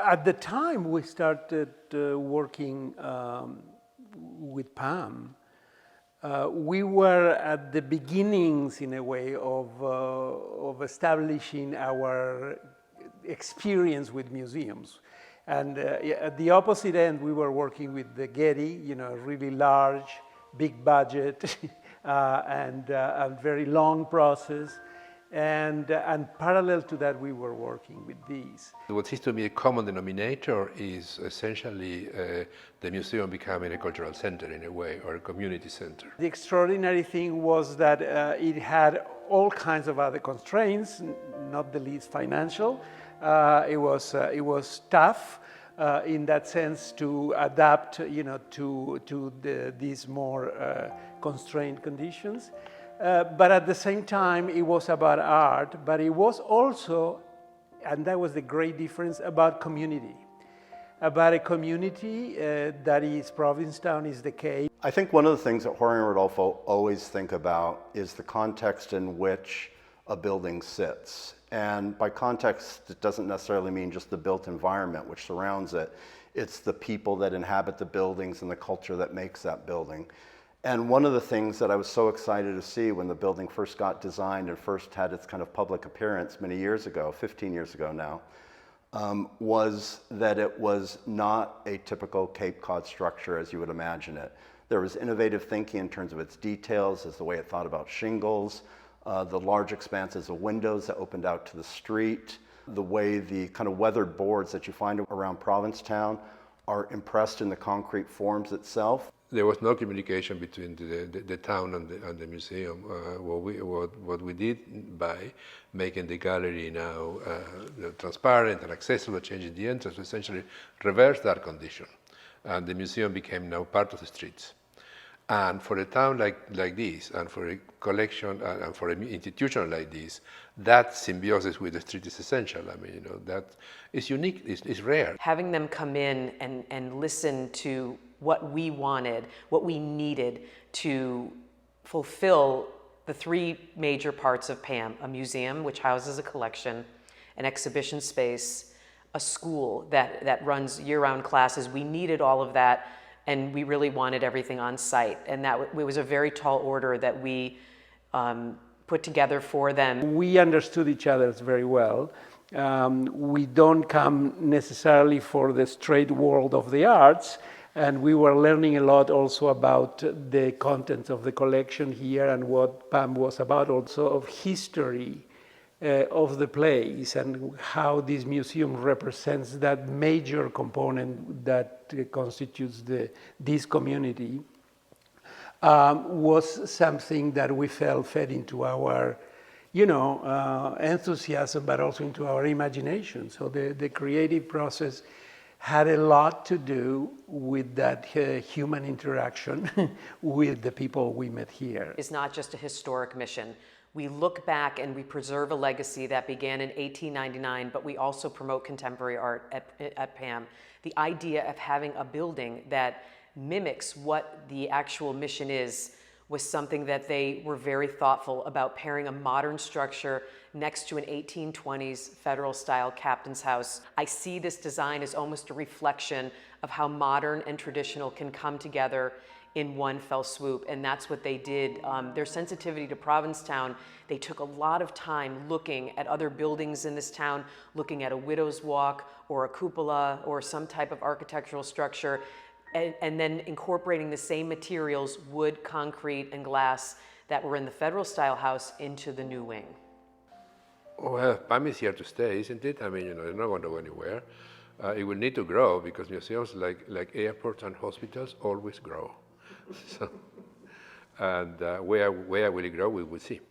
At the time we started working with PAAM, we were at the beginnings, in a way, of establishing our experience with museums. And at the opposite end, we were working with the Getty, really large, big budget, and a very long process. And parallel to that, we were working with these. What seems to be a common denominator is essentially the museum becoming a cultural center in a way, or a community center. The extraordinary thing was that it had all kinds of other constraints, not the least financial. It was tough in that sense to adapt, to these more constrained conditions. But at the same time, it was about art, but it was also, and that was the great difference, about community. About a community that is, Provincetown is the case. I think one of the things that Jorge and Rodolfo always think about is the context in which a building sits. And by context, it doesn't necessarily mean just the built environment which surrounds it. It's the people that inhabit the buildings and the culture that makes that building. And one of the things that I was so excited to see when the building first got designed and first had its kind of public appearance many years ago, 15 years ago now, was that it was not a typical Cape Cod structure as you would imagine it. There was innovative thinking in terms of its details, as the way it thought about shingles, the large expanses of windows that opened out to the street, the way the kind of weathered boards that you find around Provincetown are impressed in the concrete forms itself. There was no communication between the town and the museum. What we did by making the gallery now transparent and accessible, changing the entrance, essentially reversed that condition. And the museum became now part of the streets. And for a town like this, and for a collection, and for an institution like this, that symbiosis with the street is essential. I mean, that is unique, it's rare. Having them come in and listen to what we wanted, what we needed to fulfill the three major parts of PAAM: a museum, which houses a collection, an exhibition space, a school that runs year-round classes. We needed all of that, and we really wanted everything on site. And that it was a very tall order that we put together for them. We understood each other very well. We don't come necessarily for the straight world of the arts, and we were learning a lot also about the contents of the collection here and what PAAM was about, also of history of the place and how this museum represents that major component that constitutes this community. Was something that we felt fed into our, enthusiasm, but also into our imagination. So the creative process had a lot to do with that human interaction with the people we met here. It's not just a historic mission. We look back and we preserve a legacy that began in 1899, but we also promote contemporary art at PAAM. The idea of having a building that mimics what the actual mission is was something that they were very thoughtful about, pairing a modern structure next to an 1820s federal-style captain's house. I see this design as almost a reflection of how modern and traditional can come together in one fell swoop, and that's what they did. Their sensitivity to Provincetown, they took a lot of time looking at other buildings in this town, looking at a widow's walk or a cupola or some type of architectural structure, and then incorporating the same materials, wood, concrete, and glass, that were in the federal-style house into the new wing. Well, PAAM is here to stay, isn't it? I mean, it's not going to go anywhere. It will need to grow because museums, like airports and hospitals, always grow. So, and where will it grow, we will see.